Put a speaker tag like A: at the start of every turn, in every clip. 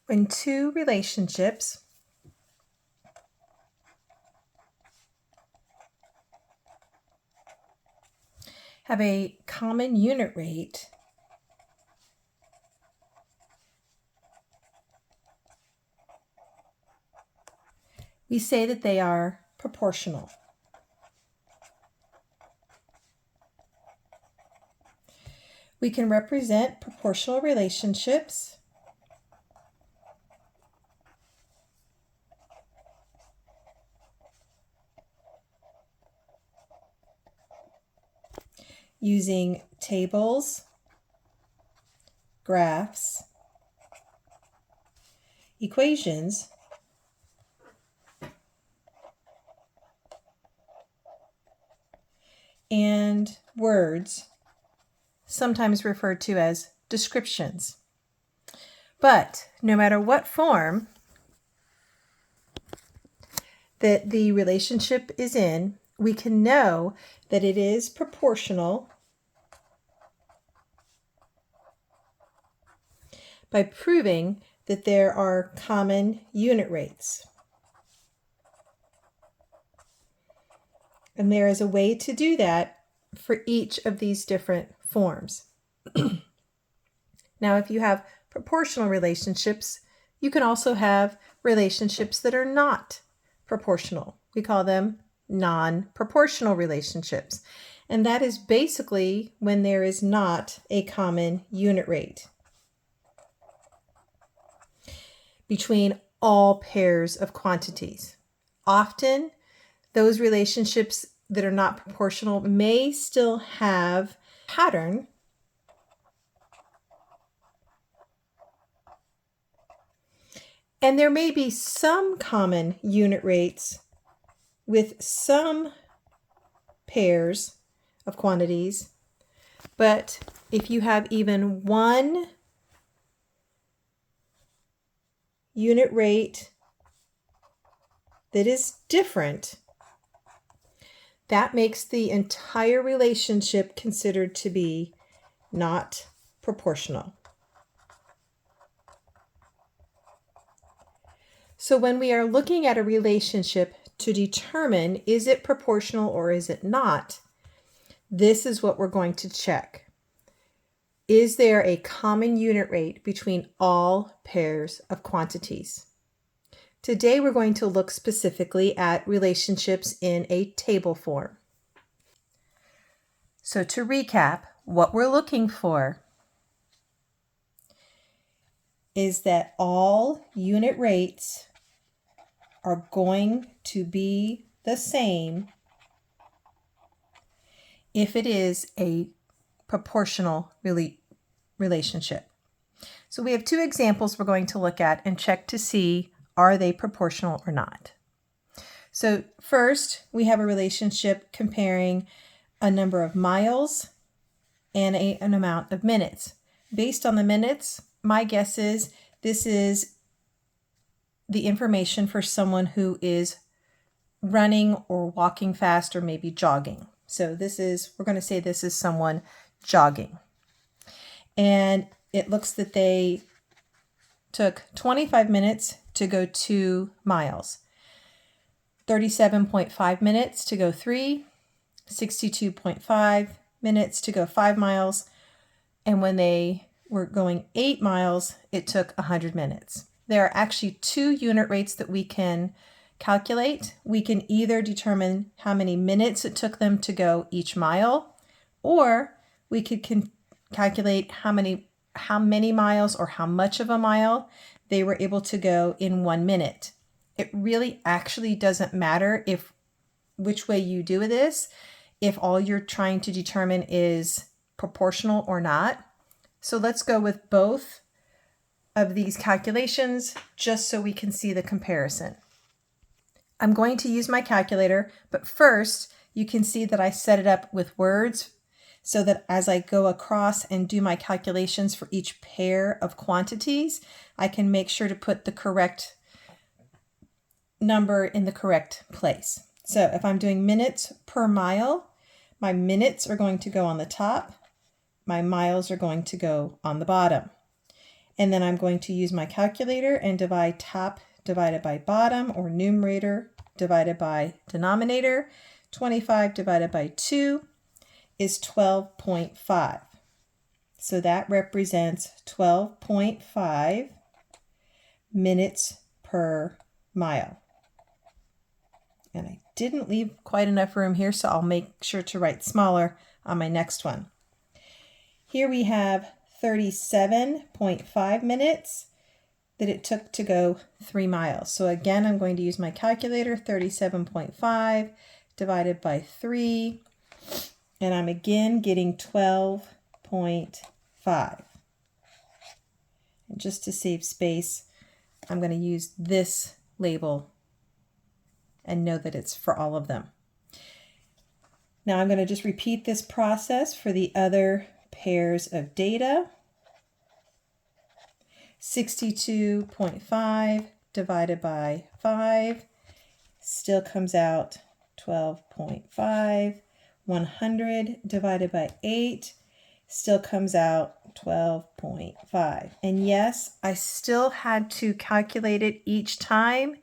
A: When two relationships have a common unit rate, we say that they are proportional. We can represent proportional relationships using tables, graphs, equations, and words, sometimes referred to as descriptions. But no matter what form that the relationship is in, we can know that it is proportional by proving that there are common unit rates. And there is a way to do that for each of these different forms. Now, if you have proportional relationships, you can also have relationships that are not proportional. We call them non-proportional relationships. And that is basically when there is not a common unit rate between all pairs of quantities. Often, those relationships that are not proportional may still have a pattern and there may be some common unit rates with some pairs of quantities, but if you have even one unit rate that is different, that makes the entire relationship considered to be not proportional. So when we are looking at a relationship to determine is it proportional or is it not, this is what we're going to check. Is there a common unit rate between all pairs of quantities? Today we're going to look specifically at relationships in a table form. So to recap, what we're looking for is that all unit rates are going to be the same if it is a proportional relationship. So we have two examples we're going to look at and check to see are they proportional or not. So first, we have a relationship comparing a number of miles and an amount of minutes. Based on the minutes, my guess is this is the information for someone who is running or walking fast or maybe jogging. So we're going to say this is someone jogging. And it looks that they took 25 minutes to go 2 miles, 37.5 minutes to go 3, 62.5 minutes to go 5 miles, and when they were going 8 miles, it took 100 minutes. There are actually 2 unit rates that we can calculate. We can either determine how many minutes it took them to go each mile, or we could calculate how many miles or how much of a mile they were able to go in 1 minute. It really actually doesn't matter which way you do this, if all you're trying to determine is proportional or not. So let's go with both of these calculations just so we can see the comparison. I'm going to use my calculator, but first you can see that I set it up with words so that as I go across and do my calculations for each pair of quantities, I can make sure to put the correct number in the correct place. So if I'm doing minutes per mile, my minutes are going to go on the top, my miles are going to go on the bottom. And then I'm going to use my calculator and divide top divided by bottom, or numerator divided by denominator. 25 divided by 2 is 12.5. So that represents 12.5 minutes per mile. And I didn't leave quite enough room here, so I'll make sure to write smaller on my next one. Here we have 37.5 minutes that it took to go 3 miles. So again, I'm going to use my calculator, 37.5 divided by 3, and I'm again getting 12.5. And just to save space, I'm going to use this label and know that it's for all of them. Now I'm going to just repeat this process for the other pairs of data. 62.5 divided by 5 still comes out 12.5. 100 divided by 8 still comes out 12.5. And yes, I still had to calculate it each time,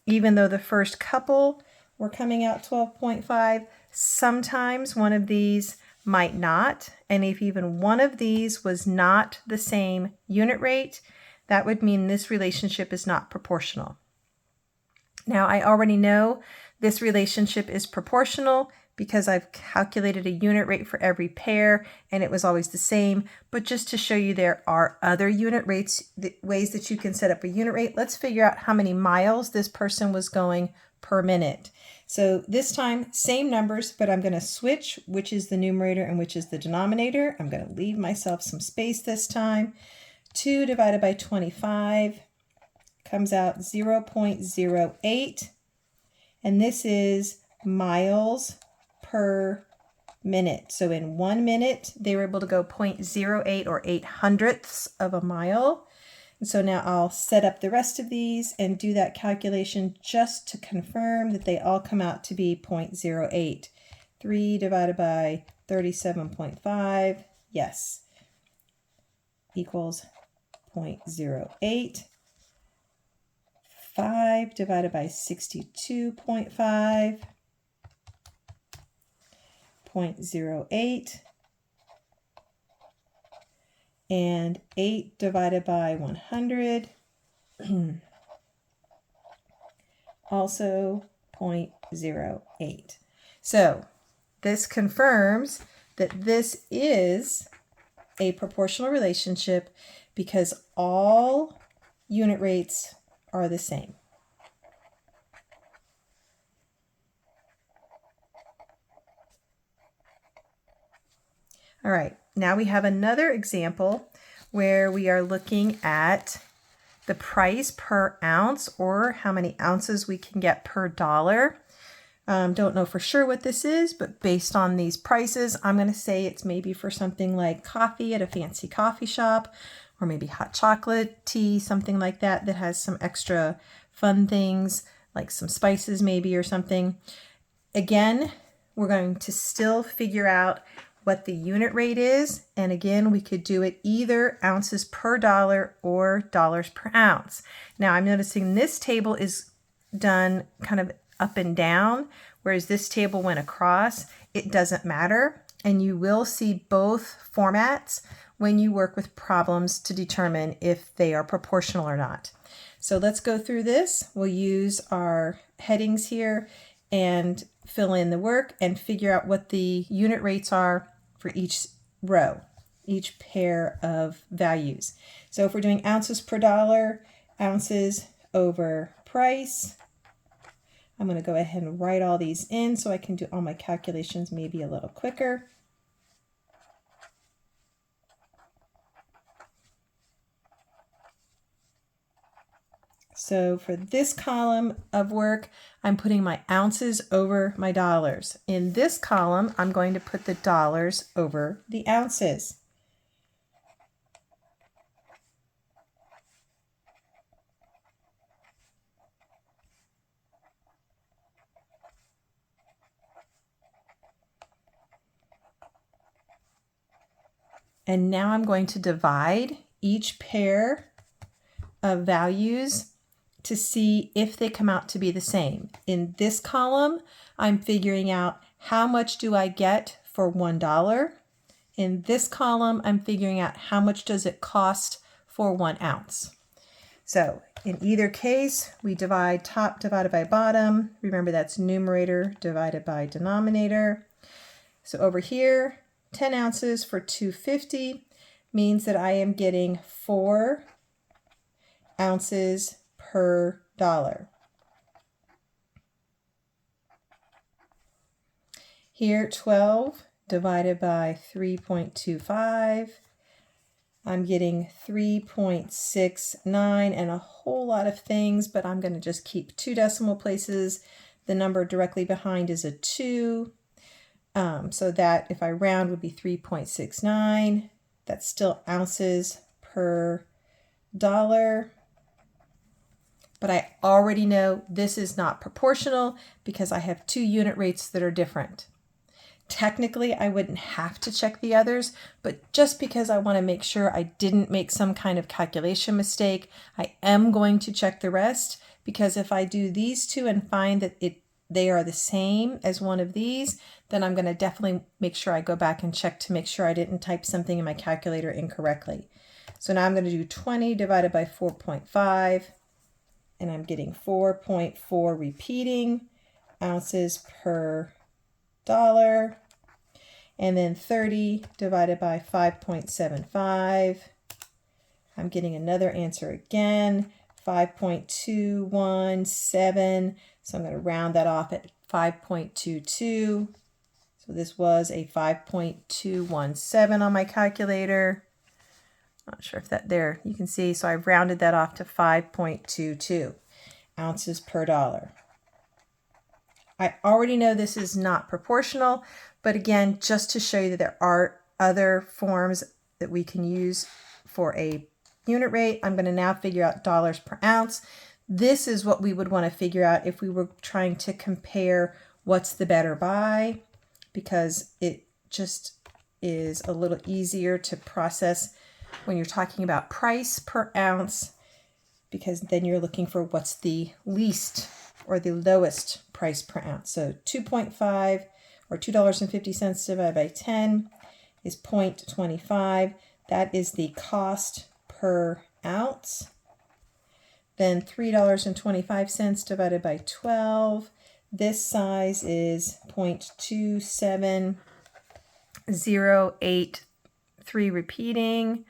A: even though the first couple were coming out 12.5. Sometimes one of these might not, and if even one of these was not the same unit rate, that would mean this relationship is not proportional. Now, I already know this relationship is proportional because I've calculated a unit rate for every pair and it was always the same. But just to show you there are other unit rates, ways that you can set up a unit rate, let's figure out how many miles this person was going per minute. So this time, same numbers, but I'm going to switch which is the numerator and which is the denominator. I'm going to leave myself some space this time. 2 divided by 25 comes out 0.08, and this is miles per minute. So in 1 minute, they were able to go 0.08 or 8/100ths of a mile. And so now I'll set up the rest of these and do that calculation just to confirm that they all come out to be 0.08. 3 divided by 37.5, yes, equals 0.08. 5 divided by 62.5, 0.08. And 8 divided by 100, also 0.08. So this confirms that this is a proportional relationship because all unit rates are the same. All right, now we have another example where we are looking at the price per ounce, or how many ounces we can get per dollar. Don't know for sure what this is, but based on these prices, I'm going to say it's maybe for something like coffee at a fancy coffee shop, or maybe hot chocolate, tea, something like that, that has some extra fun things, like some spices maybe or something. Again, we're going to still figure out what the unit rate is. And again, we could do it either ounces per dollar or dollars per ounce. Now I'm noticing this table is done kind of up and down, whereas this table went across. It doesn't matter. And you will see both formats when you work with problems to determine if they are proportional or not. So let's go through this. We'll use our headings here and fill in the work and figure out what the unit rates are for each row, each pair of values. So if we're doing ounces per dollar, ounces over price, I'm going to go ahead and write all these in so I can do all my calculations maybe a little quicker. So for this column of work, I'm putting my ounces over my dollars. In this column, I'm going to put the dollars over the ounces. And now I'm going to divide each pair of values to see if they come out to be the same. In this column, I'm figuring out how much do I get for $1. In this column, I'm figuring out how much does it cost for 1 ounce. So in either case, we divide top divided by bottom. Remember, that's numerator divided by denominator. So over here, 10 ounces for $2.50 means that I am getting 4 ounces per dollar. Here, 12 divided by 3.25, I'm getting 3.69 and a whole lot of things, but I'm going to just keep 2 decimal places. The number directly behind is a 2, so that if I round would be 3.69. That's still ounces per dollar. But I already know this is not proportional because I have 2 unit rates that are different. Technically, I wouldn't have to check the others, but just because I want to make sure I didn't make some kind of calculation mistake, I am going to check the rest, because if I do these 2 and find that they are the same as one of these, then I'm going to definitely make sure I go back and check to make sure I didn't type something in my calculator incorrectly. So now I'm going to do 20 divided by 4.5. And I'm getting 4.4 repeating ounces per dollar. And then 30 divided by 5.75. I'm getting another answer again, 5.217. So I'm going to round that off at 5.22. So this was a 5.217 on my calculator. Not sure if that there, you can see, so I've rounded that off to 5.22 ounces per dollar. I already know this is not proportional, but again, just to show you that there are other forms that we can use for a unit rate, I'm going to now figure out dollars per ounce. This is what we would want to figure out if we were trying to compare what's the better buy, because it just is a little easier to process when you're talking about price per ounce, because then you're looking for what's the least or the lowest price per ounce. So 2.5 or $2.50 divided by 10 is 0.25. That is the cost per ounce. Then $3.25 divided by 12. This size is 0.27083 repeating.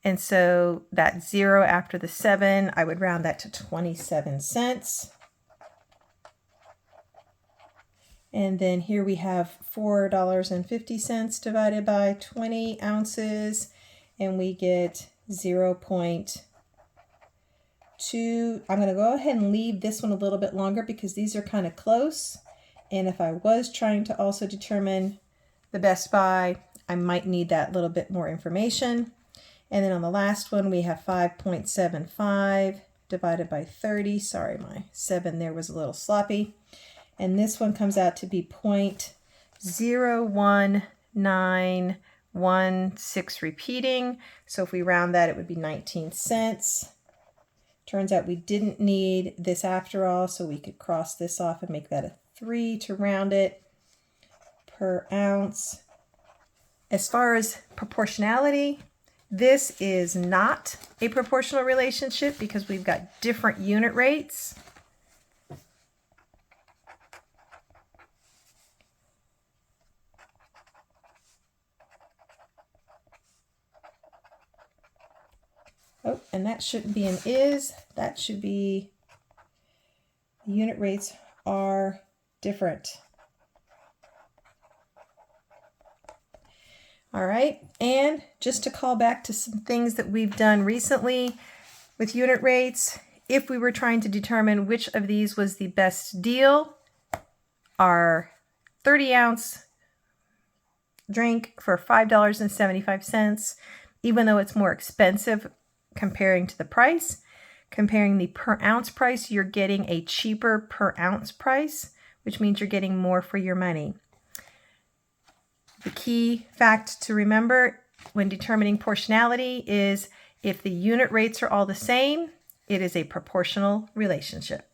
A: And so that 0 after the 7, I would round that to 27 cents. And then here we have $4.50 divided by 20 ounces, and we get 0.2. I'm going to go ahead and leave this one a little bit longer because these are kind of close. And if I was trying to also determine the best buy, I might need that little bit more information. And then on the last one, we have 5.75 divided by 30. Sorry, my 7 there was a little sloppy. And this one comes out to be 0.01916 repeating. So if we round that, it would be 19 cents. Turns out we didn't need this after all, so we could cross this off and make that a 3 to round it per ounce. As far as proportionality, this is not a proportional relationship because we've got different unit rates. Oh, and that shouldn't be an is, that should be unit rates are different. All right, and just to call back to some things that we've done recently with unit rates, if we were trying to determine which of these was the best deal, our 30-ounce drink for $5.75, even though it's more expensive comparing to the price, comparing the per ounce price, you're getting a cheaper per ounce price, which means you're getting more for your money. The key fact to remember when determining proportionality is If the unit rates are all the same, it is a proportional relationship.